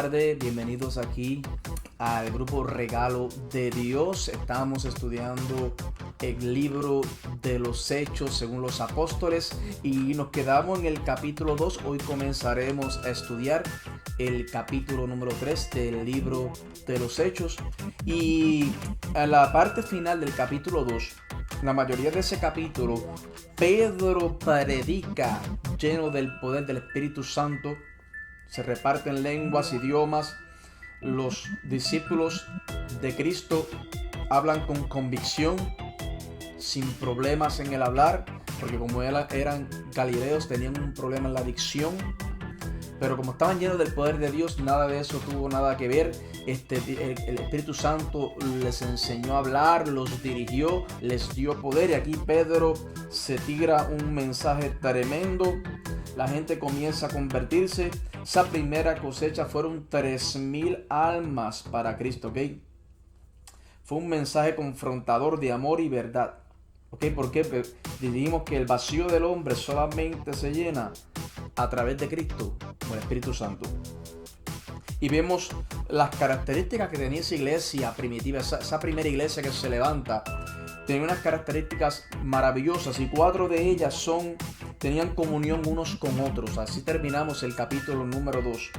tardes, bienvenidos aquí al grupo Regalo de Dios. Estamos estudiando el libro de los Hechos según los apóstoles y nos quedamos en el capítulo 2. Hoy comenzaremos a estudiar el capítulo número 3 del libro de los Hechos, y a la parte final del capítulo 2, la mayoría de ese capítulo, Pedro predica lleno del poder del Espíritu Santo. Se reparten lenguas, idiomas. Los discípulos de Cristo hablan con convicción, sin problemas en el hablar, porque como eran galileos tenían un problema en la dicción. Pero como estaban llenos del poder de Dios, nada de eso tuvo nada que ver. El Espíritu Santo les enseñó a hablar, los dirigió, les dio poder. Y aquí Pedro se tira un mensaje tremendo. La gente comienza a convertirse. Esa primera cosecha fueron 3,000 almas para Cristo, ¿ok? Fue un mensaje confrontador de amor y verdad, ¿ok? Porque dijimos que el vacío del hombre solamente se llena a través de Cristo, con el Espíritu Santo. Y vemos las características que tenía esa iglesia primitiva, esa primera iglesia que se levanta. Tenía unas características maravillosas y 4 de ellas tenían comunión unos con otros. Así terminamos el capítulo número 2.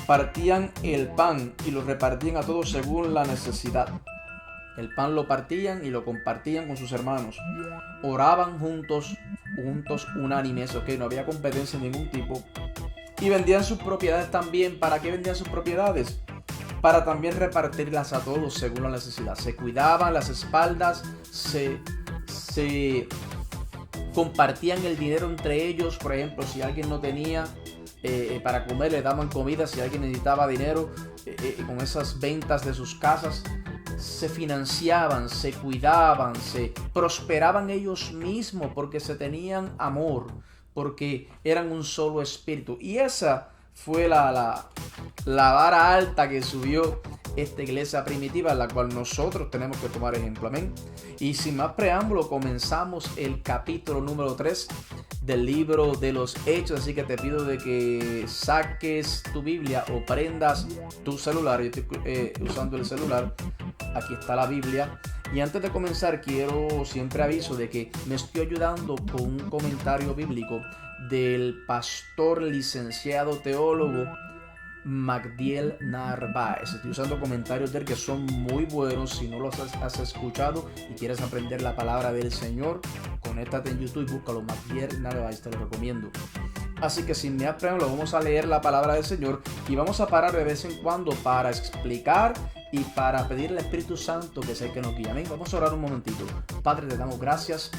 Partían el pan y lo repartían a todos según la necesidad. El pan lo partían y lo compartían con sus hermanos. Oraban juntos unánimes, ok, no había competencia de ningún tipo. Y vendían sus propiedades también. ¿Para qué vendían sus propiedades? Para también repartirlas a todos según la necesidad. Se cuidaban las espaldas, se compartían el dinero entre ellos. Por ejemplo, si alguien no tenía para comer, le daban comida. Si alguien necesitaba dinero, con esas ventas de sus casas, se financiaban, se cuidaban, se prosperaban ellos mismos porque se tenían amor, porque eran un solo espíritu. Y esa fue la vara alta que subió esta iglesia primitiva, en la cual nosotros tenemos que tomar ejemplo. Amén. Y sin más preámbulo, comenzamos el capítulo número 3 del libro de los Hechos. Así que te pido de que saques tu Biblia o prendas tu celular. Yo estoy usando el celular. Aquí está la Biblia. Y antes de comenzar, siempre aviso de que me estoy ayudando con un comentario bíblico del pastor licenciado teólogo Magdiel Narváez. Estoy usando comentarios de él que son muy buenos. Si no los has escuchado y quieres aprender la palabra del Señor, conéctate en YouTube y búscalo, Magdiel Narváez, te lo recomiendo. Así que sin más preámbulo, vamos a leer la palabra del Señor y vamos a parar de vez en cuando para explicar y para pedirle al Espíritu Santo que sea el que nos guíe. Amén. Vamos a orar un momentito. Padre, te damos gracias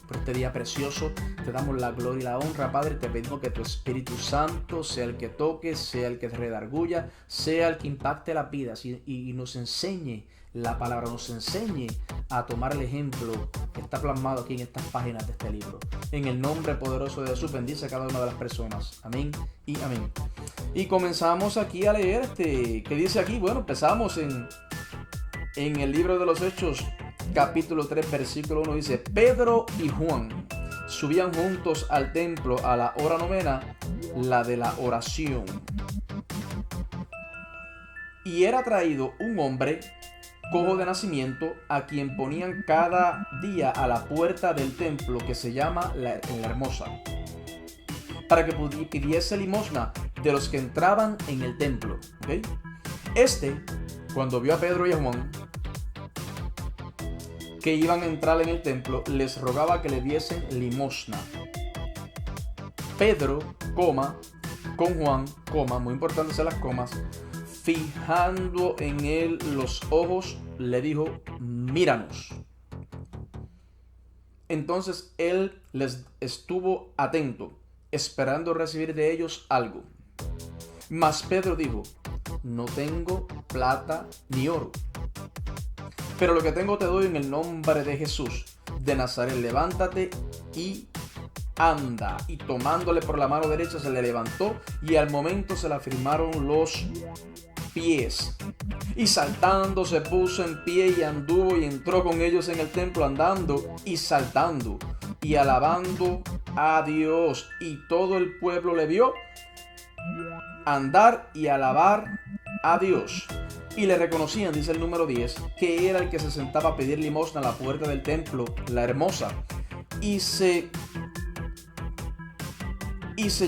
por este día precioso. Te damos la gloria y la honra, Padre. Te pedimos que tu Espíritu Santo sea el que toque, sea el que redarguya, sea el que impacte las vidas y nos enseñe la palabra, nos enseñe a tomar el ejemplo que está plasmado aquí en estas páginas de este libro. En el nombre poderoso de Jesús, bendice a cada una de las personas. Amén y amén. Y comenzamos aquí a leer ¿qué dice aquí? Bueno, empezamos en el libro de los Hechos, capítulo 3, versículo 1, dice: Pedro y Juan subían juntos al templo a la hora novena, la de la oración. Y era traído un hombre cojo de nacimiento, a quien ponían cada día a la puerta del templo, que se llama la Hermosa, para que pidiese limosna de los que entraban en el templo. ¿Okay? Cuando vio a Pedro y a Juan que iban a entrar en el templo, les rogaba que le diesen limosna. Pedro, con Juan, muy importante ser las comas, fijando en él los ojos, le dijo: míranos. Entonces él les estuvo atento, esperando recibir de ellos algo. Mas Pedro dijo: no tengo plata ni oro, pero lo que tengo te doy. En el nombre de Jesús de Nazaret, levántate y anda. Y tomándole por la mano derecha se le levantó, y al momento se le afirmaron los pies. Y saltando se puso en pie y anduvo y entró con ellos en el templo, andando y saltando y alabando a Dios. Y todo el pueblo le vio andar y alabar a Dios. Y le reconocían, dice el número 10, que era el que se sentaba a pedir limosna a la puerta del templo, la hermosa. Y se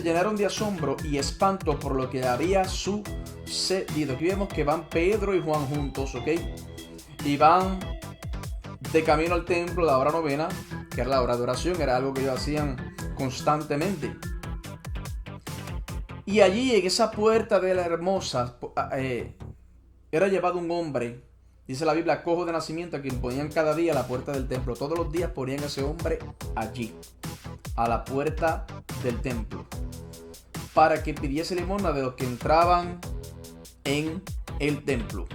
llenaron de asombro y espanto por lo que había sucedido. Aquí vemos que van Pedro y Juan juntos, ¿ok? Y van de camino al templo, la hora novena, que era la hora de oración, era algo que ellos hacían constantemente. Y allí en esa puerta de la hermosa era llevado un hombre, dice la Biblia, cojo de nacimiento, a quien ponían cada día a la puerta del templo. Todos los días ponían a ese hombre allí, a la puerta del templo, para que pidiese limosna de los que entraban en el templo.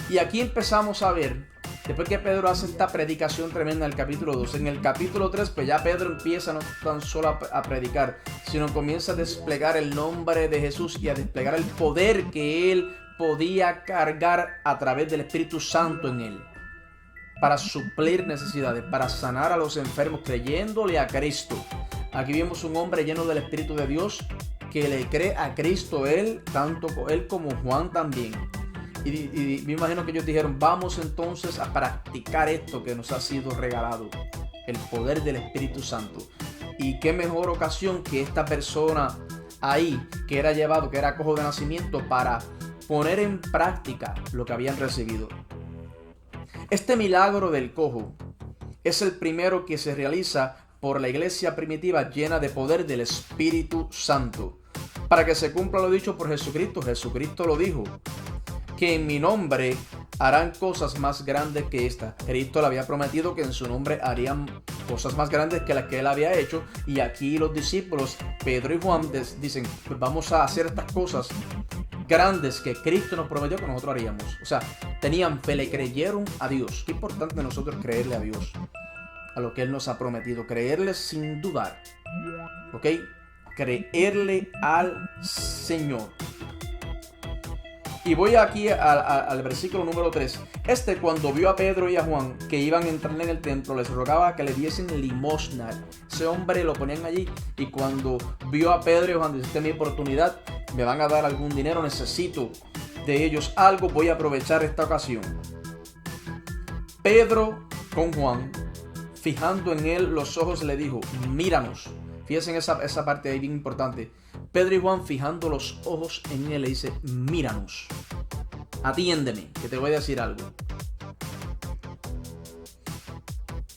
Y aquí empezamos a ver, después que Pedro hace esta predicación tremenda en el capítulo 2, en el capítulo 3, pues ya Pedro empieza no tan solo a predicar, sino comienza a desplegar el nombre de Jesús y a desplegar el poder que él podía cargar a través del Espíritu Santo en él, para suplir necesidades, para sanar a los enfermos creyéndole a Cristo. Aquí vemos un hombre lleno del Espíritu de Dios que le cree a Cristo, él, tanto él como Juan también. Y me imagino que ellos dijeron, vamos entonces a practicar esto que nos ha sido regalado, el poder del Espíritu Santo. Y qué mejor ocasión que esta persona ahí, que era llevado, que era cojo de nacimiento, para poner en práctica lo que habían recibido. Este milagro del cojo es el primero que se realiza por la iglesia primitiva llena de poder del Espíritu Santo, para que se cumpla lo dicho por Jesucristo. Jesucristo lo dijo, que en mi nombre harán cosas más grandes que esta. Cristo le había prometido que en su nombre harían cosas más grandes que las que él había hecho. Y aquí los discípulos, Pedro y Juan, dicen, pues vamos a hacer estas cosas grandes que Cristo nos prometió que nosotros haríamos. O sea, tenían fe, le creyeron a Dios. Qué importante nosotros creerle a Dios, a lo que Él nos ha prometido. Creerle sin dudar. ¿Ok? Creerle al Señor. Y voy aquí al versículo número 3. Cuando vio a Pedro y a Juan que iban a entrar en el templo, les rogaba que le diesen limosna. Ese hombre lo ponían allí. Y cuando vio a Pedro y Juan, dice, esta es mi oportunidad, me van a dar algún dinero, necesito de ellos algo, voy a aprovechar esta ocasión. Pedro con Juan, fijando en él los ojos, le dijo, míranos. Fíjense en esa parte ahí bien importante. Pedro y Juan, fijando los ojos en él, le dice, míranos, atiéndeme, que te voy a decir algo.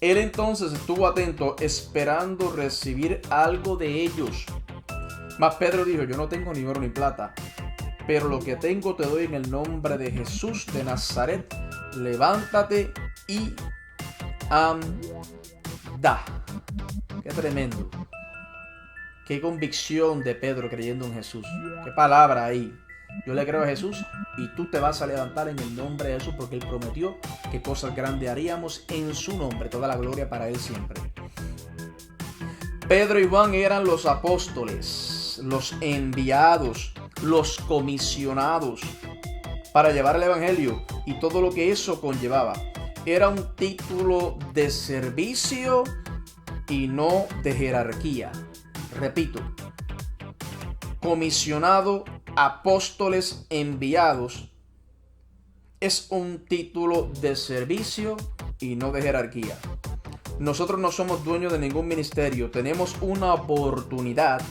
Él entonces estuvo atento, esperando recibir algo de ellos. Mas Pedro dijo, yo no tengo ni oro ni plata, pero lo que tengo te doy en el nombre de Jesús de Nazaret. Levántate y anda. Qué tremendo. Qué convicción de Pedro creyendo en Jesús. Qué palabra ahí. Yo le creo a Jesús y tú te vas a levantar en el nombre de Jesús, porque Él prometió que cosas grandes haríamos en su nombre. Toda la gloria para Él siempre. Pedro y Juan eran los apóstoles, los enviados, los comisionados para llevar el evangelio y todo lo que eso conllevaba. Era un título de servicio y no de jerarquía. Repito, comisionado, apóstoles, enviados, es un título de servicio y no de jerarquía. Nosotros no somos dueños de ningún ministerio, tenemos una oportunidad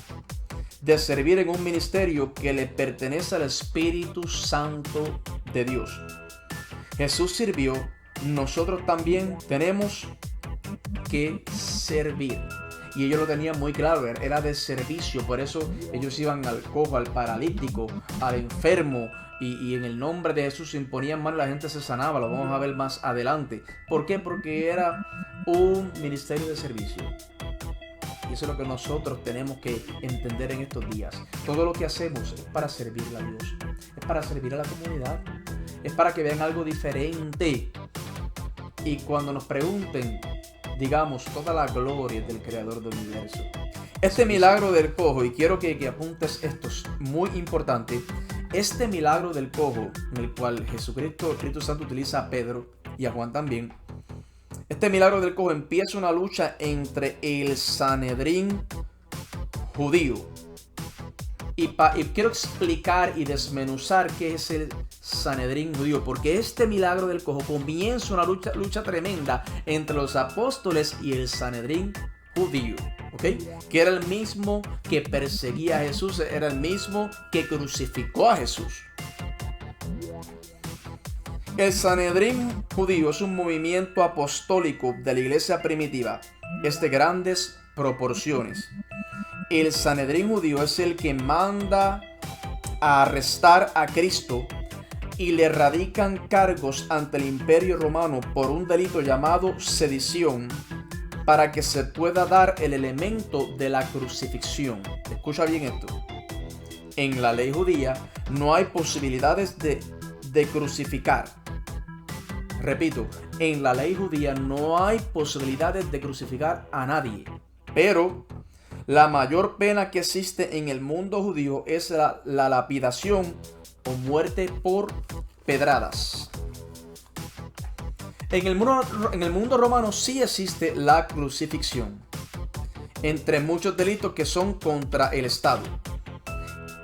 de servir en un ministerio que le pertenece al Espíritu Santo de Dios. Jesús sirvió, nosotros también tenemos que servir. Y ellos lo tenían muy claro, era de servicio. Por eso ellos iban al cojo, al paralítico, al enfermo, y en el nombre de Jesús se imponían manos, la gente se sanaba. Lo vamos a ver más adelante. ¿Por qué? Porque era un ministerio de servicio. Y eso es lo que nosotros tenemos que entender en estos días. Todo lo que hacemos es para servirle a Dios, es para servir a la comunidad, es para que vean algo diferente. Y cuando nos pregunten, digamos, toda la gloria del Creador del universo. Este milagro del cojo, y quiero que apuntes esto, es muy importante. Este milagro del cojo, en el cual Jesucristo, el Espíritu Santo, utiliza a Pedro y a Juan también. Este milagro del cojo empieza una lucha entre el Sanedrín judío Y quiero explicar y desmenuzar qué es el Sanedrín judío, porque este milagro del cojo comienza una lucha tremenda entre los apóstoles y el Sanedrín judío, ¿ok? Que era el mismo que perseguía a Jesús, era el mismo que crucificó a Jesús. El Sanedrín judío es un movimiento apostólico de la iglesia primitiva, es de grandes proporciones. El Sanedrín judío es el que manda a arrestar a Cristo y le radican cargos ante el Imperio Romano por un delito llamado sedición, para que se pueda dar el elemento de la crucifixión. Escucha bien esto. En la ley judía no hay posibilidades de crucificar. Repito, en la ley judía no hay posibilidades de crucificar a nadie. Pero la mayor pena que existe en el mundo judío es la lapidación o muerte por pedradas. En el mundo romano sí existe la crucifixión, entre muchos delitos que son contra el Estado.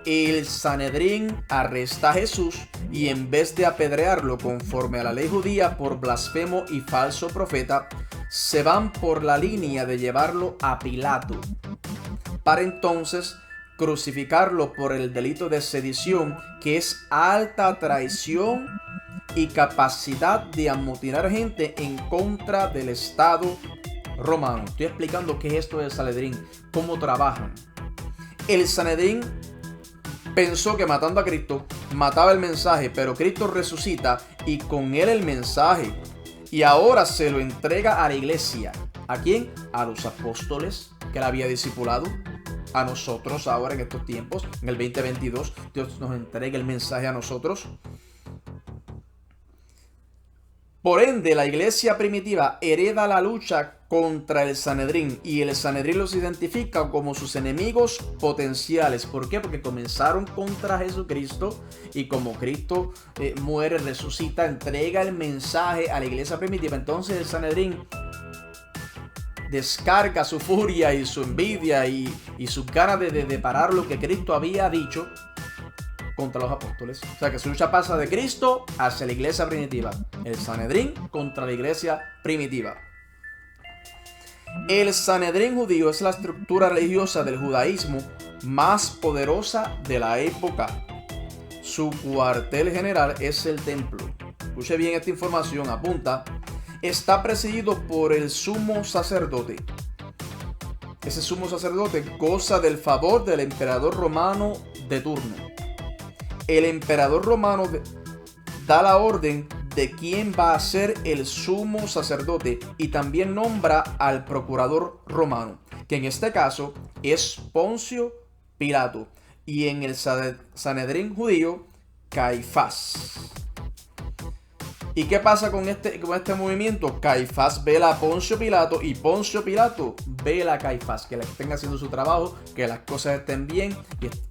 El Sanedrín arresta a Jesús y en vez de apedrearlo conforme a la ley judía por blasfemo y falso profeta, se van por la línea de llevarlo a Pilato, para entonces crucificarlo por el delito de sedición, que es alta traición y capacidad de amotinar gente en contra del Estado romano. Estoy explicando qué es esto del Sanedrín, cómo trabajan. El Sanedrín pensó que matando a Cristo mataba el mensaje, pero Cristo resucita y con él el mensaje. Y ahora se lo entrega a la iglesia. ¿A quién? A los apóstoles que él había discipulado. A nosotros ahora en estos tiempos, en el 2022, Dios nos entrega el mensaje a nosotros. Por ende, la iglesia primitiva hereda la lucha contra el Sanedrín y el Sanedrín los identifica como sus enemigos potenciales. ¿Por qué? Porque comenzaron contra Jesucristo y como Cristo muere, resucita, entrega el mensaje a la iglesia primitiva. Entonces el Sanedrín descarga su furia y su envidia y sus ganas de parar lo que Cristo había dicho contra los apóstoles. O sea que su lucha pasa de Cristo hacia la iglesia primitiva. El Sanedrín contra la iglesia primitiva. El Sanedrín judío es la estructura religiosa del judaísmo más poderosa de la época. Su cuartel general es el templo. Escuche bien esta información, apunta. Está presidido por el sumo sacerdote. Ese sumo sacerdote goza del favor del emperador romano de turno. El emperador romano da la orden de quién va a ser el sumo sacerdote y también nombra al procurador romano, que en este caso es Poncio Pilato, y en el Sanedrín judío, Caifás. ¿Y qué pasa con este movimiento? Caifás vela a Poncio Pilato y Poncio Pilato vela a Caifás, que le estén haciendo su trabajo, que las cosas estén bien,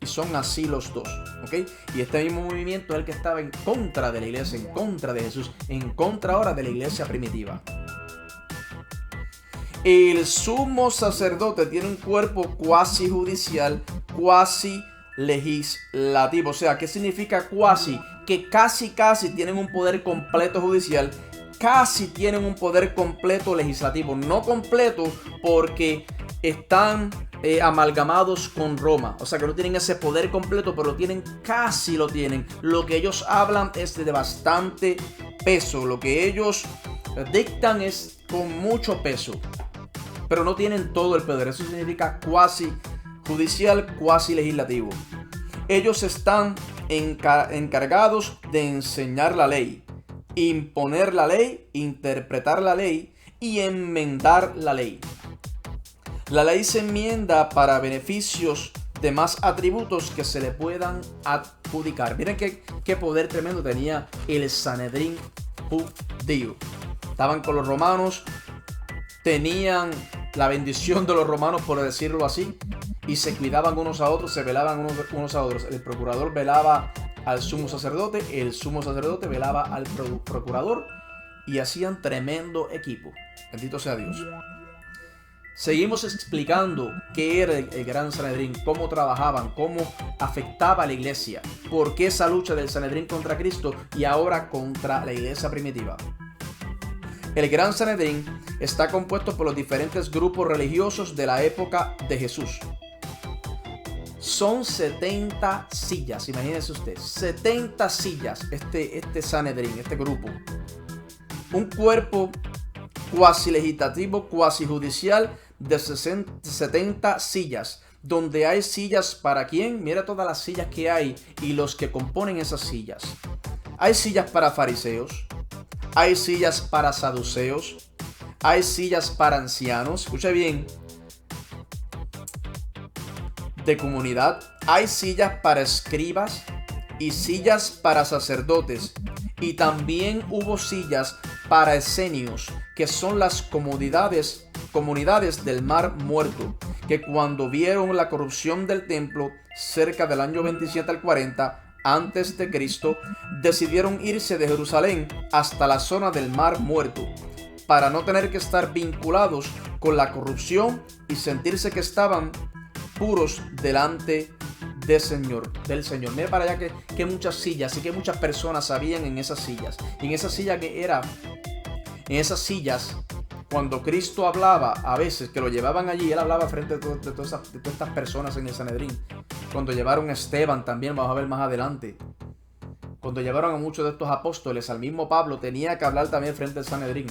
y son así los dos, ¿ok? Y este mismo movimiento es el que estaba en contra de la iglesia, en contra de Jesús, en contra ahora de la iglesia primitiva. El sumo sacerdote tiene un cuerpo cuasi judicial, cuasi legislativo. O sea, ¿qué significa cuasi? Que casi tienen un poder completo judicial, casi tienen un poder completo legislativo. No completo porque están amalgamados con Roma. O sea que no tienen ese poder completo, pero casi lo tienen. Lo que ellos hablan es de bastante peso. Lo que ellos dictan es con mucho peso, pero no tienen todo el poder. Eso significa cuasi judicial, cuasi legislativo. Ellos están encargados de enseñar la ley, imponer la ley, interpretar la ley y enmendar la ley. La ley se enmienda para beneficios de más atributos que se le puedan adjudicar. Miren qué poder tremendo tenía el Sanedrín judío. Estaban con los romanos, tenían la bendición de los romanos, por decirlo así, y se cuidaban unos a otros, se velaban unos a otros. El procurador velaba al sumo sacerdote, el sumo sacerdote velaba al procurador, y hacían tremendo equipo. Bendito sea Dios. Seguimos explicando qué era el Gran Sanedrín, cómo trabajaban, cómo afectaba a la iglesia, por qué esa lucha del Sanedrín contra Cristo y ahora contra la iglesia primitiva. El Gran Sanedrín está compuesto por los diferentes grupos religiosos de la época de Jesús. Son 70 sillas, imagínense usted, 70 sillas este Sanedrín, este grupo. Un cuerpo cuasi legislativo, cuasi judicial de 70 sillas, donde hay sillas para quién. Mira todas las sillas que hay y los que componen esas sillas. Hay sillas para fariseos, hay sillas para saduceos, hay sillas para ancianos, escucha bien, de comunidad, hay sillas para escribas y sillas para sacerdotes, y también hubo sillas para esenios, que son las comunidades del Mar Muerto, que cuando vieron la corrupción del templo cerca del año 27 al 40 antes de Cristo, decidieron irse de Jerusalén hasta la zona del Mar Muerto para no tener que estar vinculados con la corrupción y sentirse que estaban puros delante del Señor. Mira para allá que muchas sillas y que muchas personas habían en esas sillas. Y en esas sillas, cuando Cristo hablaba, a veces que lo llevaban allí, él hablaba frente de todas estas personas en el Sanedrín. Cuando llevaron a Esteban, también vamos a ver más adelante. Cuando llevaron a muchos de estos apóstoles, al mismo Pablo tenía que hablar también frente al Sanedrín.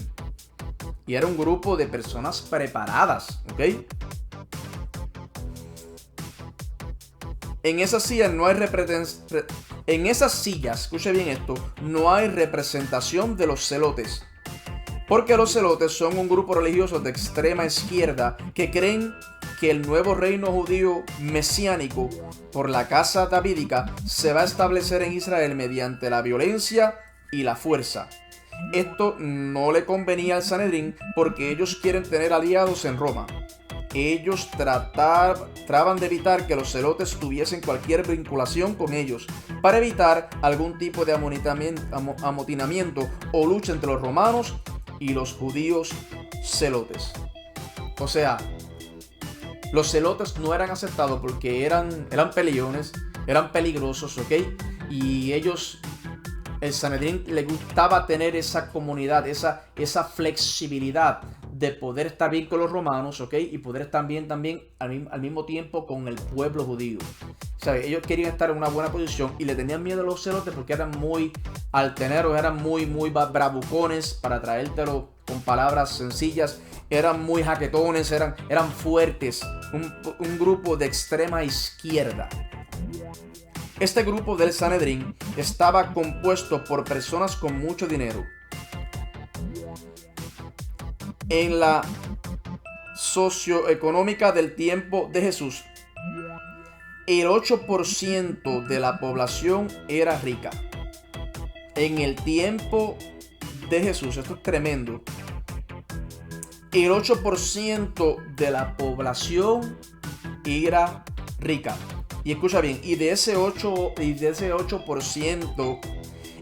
Y era un grupo de personas preparadas, ¿ok? En esas sillas, escuche bien esto, no hay representación de los celotes. Porque los celotes son un grupo religioso de extrema izquierda que creen que el nuevo reino judío mesiánico por la casa davídica se va a establecer en Israel mediante la violencia y la fuerza. Esto no le convenía al Sanedrín porque ellos quieren tener aliados en Roma. Ellos trataban de evitar que los celotes tuviesen cualquier vinculación con ellos para evitar algún tipo de amotinamiento o lucha entre los romanos y los judíos celotes. O sea, los celotes no eran aceptados porque eran pelillones, eran peligrosos, ¿ok? Y el Sanedrín le gustaba tener esa comunidad, esa flexibilidad de poder estar bien con los romanos, ¿ok? Y poder estar bien también al mismo tiempo con el pueblo judío. ¿Sabe? Ellos querían estar en una buena posición y le tenían miedo a los celotes porque eran muy altaneros, eran muy bravucones, para traértelo con palabras sencillas. Eran muy jaquetones, eran fuertes. Un grupo de extrema izquierda. Este grupo del Sanedrín estaba compuesto por personas con mucho dinero. En la socioeconómica del tiempo de Jesús, el 8% de la población era rica. En el tiempo de Jesús, esto es tremendo, el 8% de la población era rica. Y escucha bien, y de ese 8%,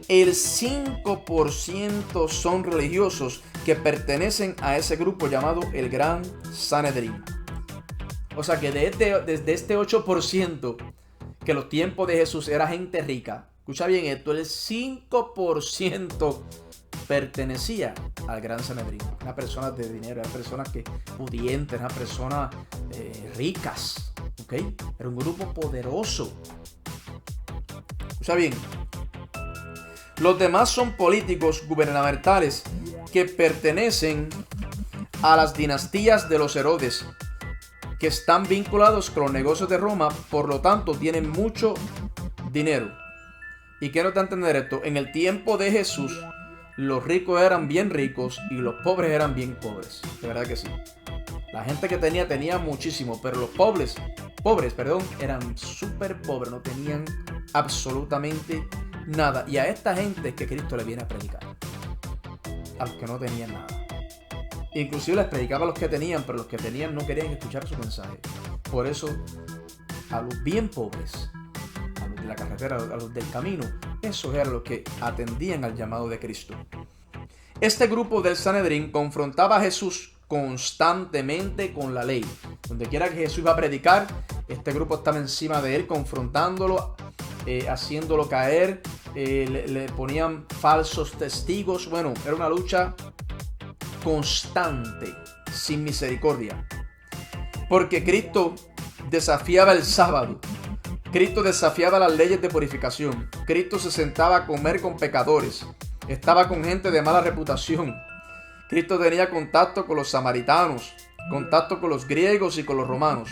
el 5% son religiosos que pertenecen a ese grupo llamado el Gran Sanedrín. O sea que desde este 8%, que en los tiempos de Jesús era gente rica, escucha bien esto, el 5% pertenecía al Gran Sanedrín. Eran personas de dinero, eran personas pudientes, eran personas ricas, ¿ok? Era un grupo poderoso. Escucha bien. Los demás son políticos gubernamentales que pertenecen a las dinastías de los Herodes, que están vinculados con los negocios de Roma, por lo tanto tienen mucho dinero. ¿Y qué nos da a entender esto? En el tiempo de Jesús, los ricos eran bien ricos y los pobres eran bien pobres. De verdad que sí. La gente que tenía muchísimo, pero los pobres, eran súper pobres, no tenían absolutamente nada. Y a esta gente es que Cristo le viene a predicar. A los que no tenían nada. Inclusive les predicaba a los que tenían, pero los que tenían no querían escuchar su mensaje. Por eso, a los bien pobres, a los de la carretera, a los del camino, esos eran los que atendían al llamado de Cristo. Este grupo del Sanedrín confrontaba a Jesús constantemente con la ley. Donde quiera que Jesús iba a predicar, este grupo estaba encima de él, confrontándolo, haciéndolo caer, le ponían falsos testigos. Bueno, era una lucha constante, sin misericordia. Porque Cristo desafiaba el sábado. Cristo desafiaba las leyes de purificación. Cristo se sentaba a comer con pecadores. Estaba con gente de mala reputación. Cristo tenía contacto con los samaritanos, contacto con los griegos y con los romanos.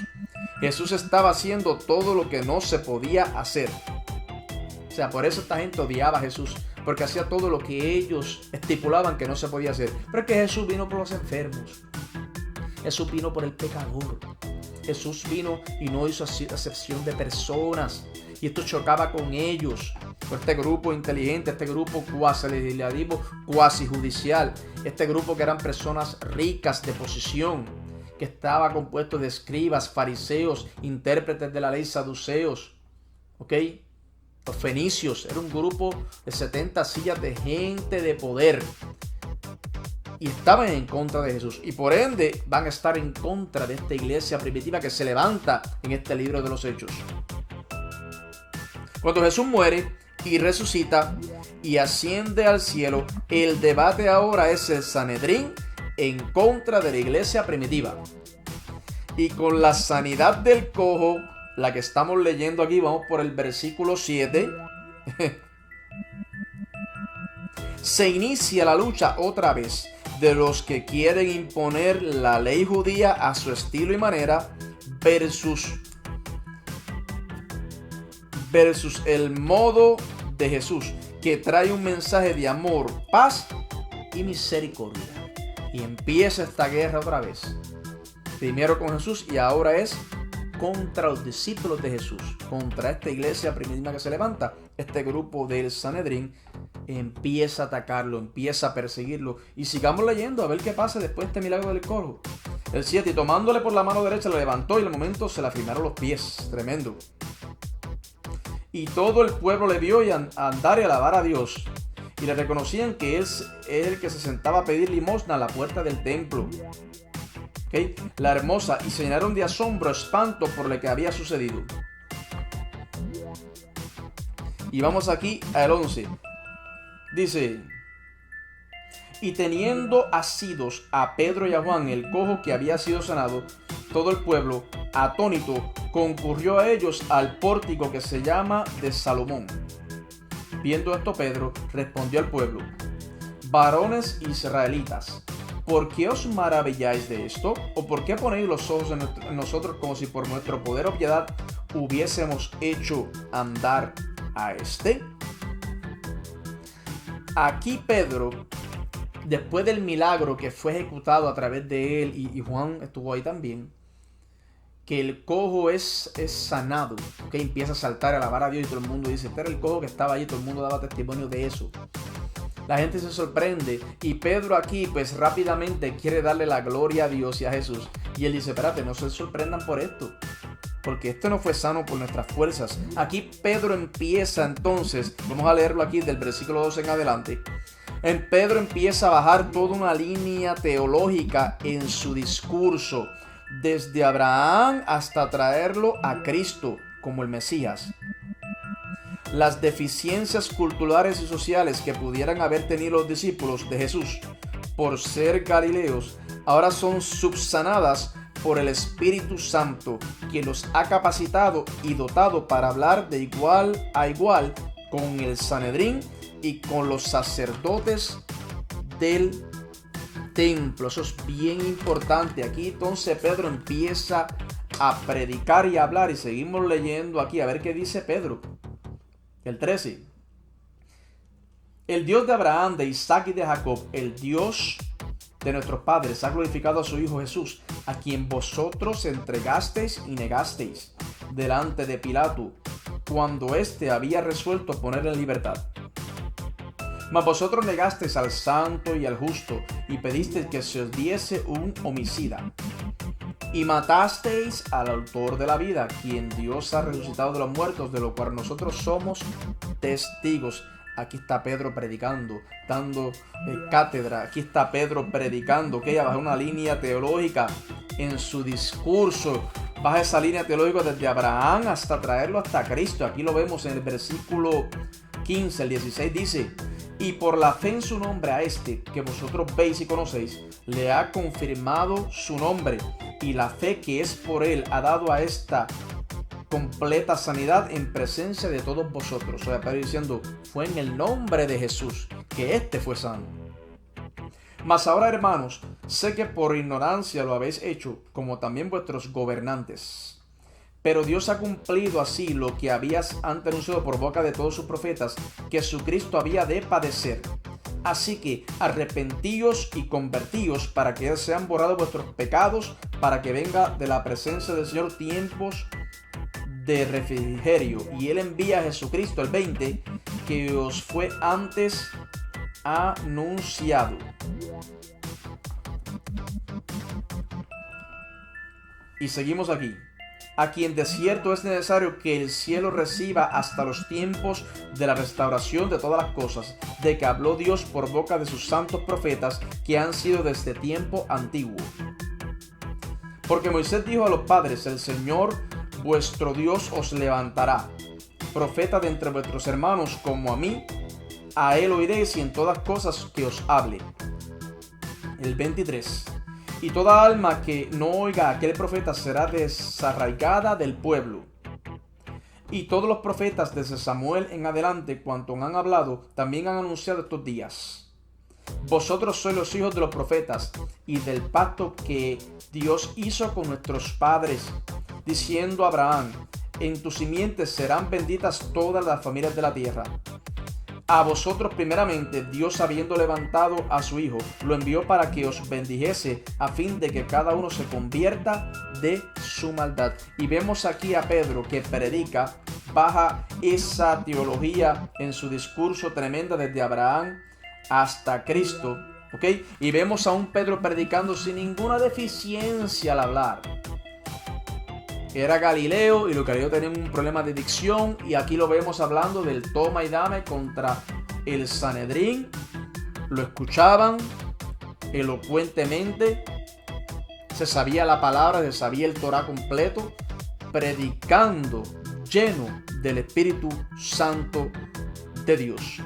Jesús estaba haciendo todo lo que no se podía hacer. O sea, por eso esta gente odiaba a Jesús, porque hacía todo lo que ellos estipulaban que no se podía hacer. Pero es que Jesús vino por los enfermos. Jesús vino por el pecador. Jesús vino y no hizo acepción de personas. Y esto chocaba con ellos. Por este grupo inteligente, este grupo cuasi legislativo, cuasi judicial. Este grupo que eran personas ricas de posición, que estaba compuesto de escribas, fariseos, intérpretes de la ley, saduceos. ¿Ok? Los fenicios. Era un grupo de 70 sillas de gente de poder. Y estaban en contra de Jesús. Y por ende van a estar en contra de esta iglesia primitiva que se levanta en este libro de los Hechos. Cuando Jesús muere y resucita y asciende al cielo, el debate ahora es el Sanedrín en contra de la iglesia primitiva. Y con la sanidad del cojo, la que estamos leyendo aquí, vamos por el versículo 7. Se inicia la lucha otra vez de los que quieren imponer la ley judía a su estilo y manera versus el modo de Jesús, que trae un mensaje de amor, paz y misericordia. Y empieza esta guerra otra vez. Primero con Jesús y ahora es contra los discípulos de Jesús, contra esta iglesia primitiva que se levanta. Este grupo del Sanedrín empieza a atacarlo, empieza a perseguirlo. Y sigamos leyendo a ver qué pasa después de este milagro del cojo. El 7, y tomándole por la mano derecha le levantó y en el momento se le afirmaron los pies. Tremendo. Y todo el pueblo le vio y andar y alabar a Dios. Y le reconocían que es el que se sentaba a pedir limosna a la puerta del templo. ¿Okay? La hermosa, y se llenaron de asombro, espanto por lo que había sucedido. Y vamos aquí al 11. Dice: y teniendo asidos a Pedro y a Juan, el cojo que había sido sanado, todo el pueblo, atónito, concurrió a ellos al pórtico que se llama de Salomón. Viendo esto, Pedro respondió al pueblo: varones israelitas, ¿por qué os maravilláis de esto? ¿O por qué ponéis los ojos en nosotros como si por nuestro poder o piedad hubiésemos hecho andar a este? Aquí Pedro, después del milagro que fue ejecutado a través de él, y Juan estuvo ahí también, que el cojo es sanado, que empieza a saltar, a alabar a Dios, y todo el mundo dice: este era el cojo que estaba allí, todo el mundo daba testimonio de eso. La gente se sorprende y Pedro aquí pues rápidamente quiere darle la gloria a Dios y a Jesús. Y él dice: espérate, no se sorprendan por esto, porque esto no fue sano por nuestras fuerzas. Aquí Pedro empieza entonces, vamos a leerlo aquí del versículo 12 en adelante. Pedro empieza a bajar toda una línea teológica en su discurso, desde Abraham hasta traerlo a Cristo como el Mesías. Las deficiencias culturales y sociales que pudieran haber tenido los discípulos de Jesús por ser galileos, ahora son subsanadas por el Espíritu Santo, quien los ha capacitado y dotado para hablar de igual a igual con el Sanedrín y con los sacerdotes del templo. Eso es bien importante. Aquí entonces Pedro empieza a predicar y a hablar, y seguimos leyendo aquí a ver qué dice Pedro. El 13. El Dios de Abraham, de Isaac y de Jacob, el Dios de nuestros padres, ha glorificado a su Hijo Jesús, a quien vosotros entregasteis y negasteis delante de Pilato, cuando éste había resuelto poner en libertad. Mas vosotros negasteis al santo y al justo, y pedisteis que se os diese un homicida. Y matasteis al autor de la vida, quien Dios ha resucitado de los muertos, de lo cual nosotros somos testigos. aquí está Pedro predicando, dando cátedra, aquí está Pedro predicando, que baja una línea teológica en su discurso, baja esa línea teológica desde Abraham hasta traerlo hasta Cristo. Aquí lo vemos en el versículo 15, el 16 dice: y por la fe en su nombre a este que vosotros veis y conocéis, le ha confirmado su nombre, y la fe que es por él ha dado a esta completa sanidad en presencia de todos vosotros. O sea, Pedro diciendo, fue en el nombre de Jesús que éste fue sano. Mas ahora, hermanos, sé que por ignorancia lo habéis hecho, como también vuestros gobernantes. Pero Dios ha cumplido así lo que habías antes anunciado por boca de todos sus profetas, que Jesucristo había de padecer. Así que arrepentíos y convertíos para que sean borrados vuestros pecados, para que venga de la presencia del Señor tiempos de refrigerio. Y Él envía a Jesucristo, el 20, que os fue antes anunciado. Y seguimos aquí. A quien de cierto es necesario que el cielo reciba hasta los tiempos de la restauración de todas las cosas, de que habló Dios por boca de sus santos profetas que han sido desde tiempo antiguo. Porque Moisés dijo a los padres: el Señor vuestro Dios os levantará profeta de entre vuestros hermanos como a mí, a él oiréis y en todas cosas que os hable. El 23. Y toda alma que no oiga a aquel profeta será desarraigada del pueblo. Y todos los profetas desde Samuel en adelante, cuanto han hablado, también han anunciado estos días. Vosotros sois los hijos de los profetas y del pacto que Dios hizo con nuestros padres, diciendo a Abraham: en tus simientes serán benditas todas las familias de la tierra. A vosotros primeramente, Dios, habiendo levantado a su Hijo, lo envió para que os bendijese, a fin de que cada uno se convierta de su maldad. Y vemos aquí a Pedro que predica, baja esa teología en su discurso tremenda desde Abraham hasta Cristo, ¿ok? Y vemos a un Pedro predicando sin ninguna deficiencia al hablar. Era Galileo y los galileos tenían un problema de dicción, y aquí lo vemos hablando del toma y dame contra el Sanedrín. Lo escuchaban elocuentemente, se sabía la palabra, se sabía el Torá completo, predicando lleno del Espíritu Santo de Dios.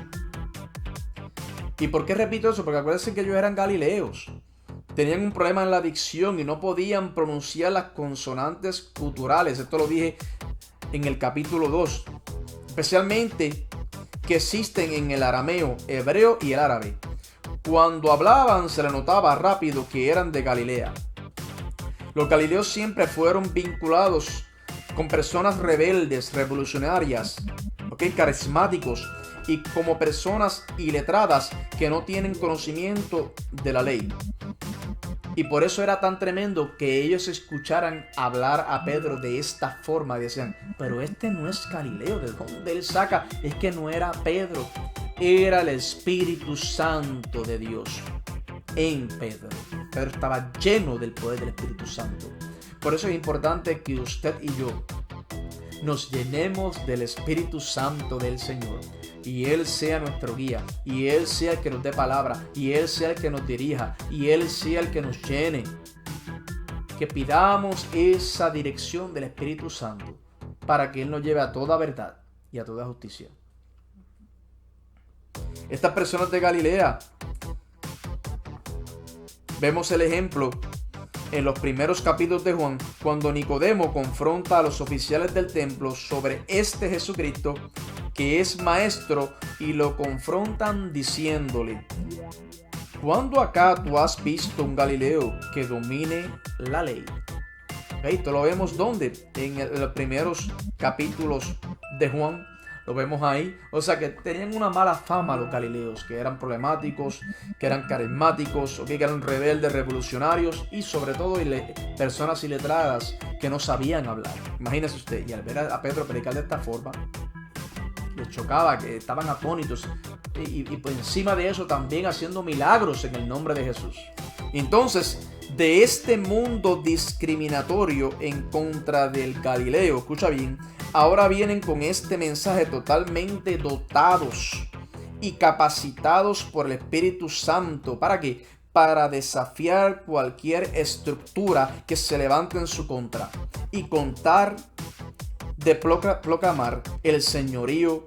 ¿Y por qué repito eso? Porque acuérdense que ellos eran galileos. Tenían un problema en la dicción y no podían pronunciar las consonantes guturales. Esto lo dije en el capítulo 2. Especialmente que existen en el arameo, hebreo y el árabe. Cuando hablaban se le notaba rápido que eran de Galilea. Los galileos siempre fueron vinculados con personas rebeldes, revolucionarias, carismáticos, y como personas iletradas que no tienen conocimiento de la ley. Y por eso era tan tremendo que ellos escucharan hablar a Pedro de esta forma. Decían, pero este no es Galileo, ¿de dónde él saca? Es que no era Pedro, era el Espíritu Santo de Dios en Pedro. Pedro estaba lleno del poder del Espíritu Santo. Por eso es importante que usted y yo nos llenemos del Espíritu Santo del Señor, y Él sea nuestro guía, y Él sea el que nos dé palabra, y Él sea el que nos dirija, y Él sea el que nos llene. Que pidamos esa dirección del Espíritu Santo para que Él nos lleve a toda verdad y a toda justicia. Estas personas de Galilea, vemos el ejemplo en los primeros capítulos de Juan, cuando Nicodemo confronta a los oficiales del templo sobre este Jesucristo, que es maestro, y lo confrontan diciéndole: ¿cuándo acá tú has visto un Galileo que domine la ley? Esto lo vemos ¿dónde? En los primeros capítulos de Juan. Lo vemos ahí. O sea que tenían una mala fama los galileos, que eran problemáticos, que eran carismáticos, que eran rebeldes, revolucionarios, y sobre todo personas iletradas que no sabían hablar. Imagínese usted, y al ver a Pedro predicar de esta forma, les chocaba, que estaban atónitos, y por encima de eso también haciendo milagros en el nombre de Jesús. Entonces, de este mundo discriminatorio en contra del Galileo, escucha bien, ahora vienen con este mensaje totalmente dotados y capacitados por el Espíritu Santo. ¿Para qué? Para desafiar cualquier estructura que se levante en su contra y contar de proclamar el señorío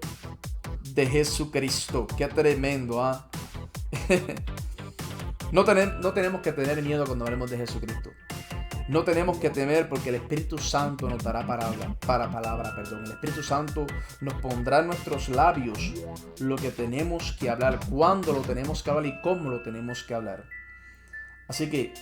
de Jesucristo. Qué tremendo, ¿ah? No tenemos que tener miedo cuando hablemos de Jesucristo. No tenemos que temer porque el Espíritu Santo nos dará palabra. El Espíritu Santo nos pondrá en nuestros labios lo que tenemos que hablar, cuándo lo tenemos que hablar y cómo lo tenemos que hablar. Así que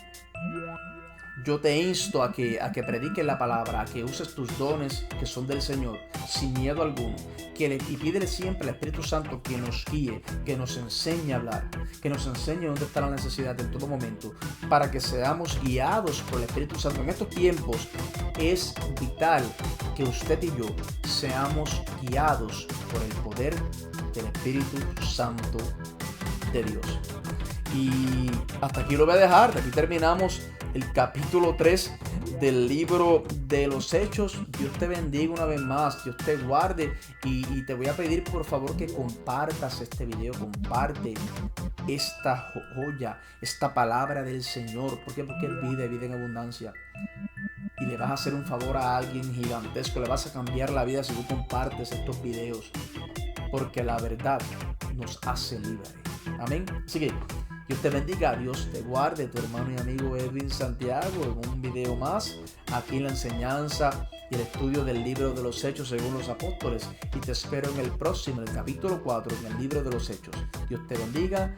yo te insto a que prediques la palabra, a que uses tus dones que son del Señor, sin miedo alguno. Y pídele siempre al Espíritu Santo que nos guíe, que nos enseñe a hablar, que nos enseñe dónde está la necesidad en todo momento, para que seamos guiados por el Espíritu Santo. En estos tiempos es vital que usted y yo seamos guiados por el poder del Espíritu Santo de Dios. Y hasta aquí lo voy a dejar. De aquí terminamos el capítulo 3 del libro de los Hechos. Dios te bendiga una vez más. Dios te guarde. Y te voy a pedir por favor que compartas este video. Comparte esta joya, esta palabra del Señor. ¿Por qué? Porque es vida en abundancia. Y le vas a hacer un favor a alguien gigantesco. Le vas a cambiar la vida si tú compartes estos videos. Porque la verdad nos hace libres. Amén. Así que Dios te bendiga, Dios te guarde, tu hermano y amigo Edwin Santiago, en un video más, aquí en la enseñanza y el estudio del libro de los Hechos según los apóstoles. Y te espero en el próximo, el capítulo 4, en el libro de los Hechos. Dios te bendiga.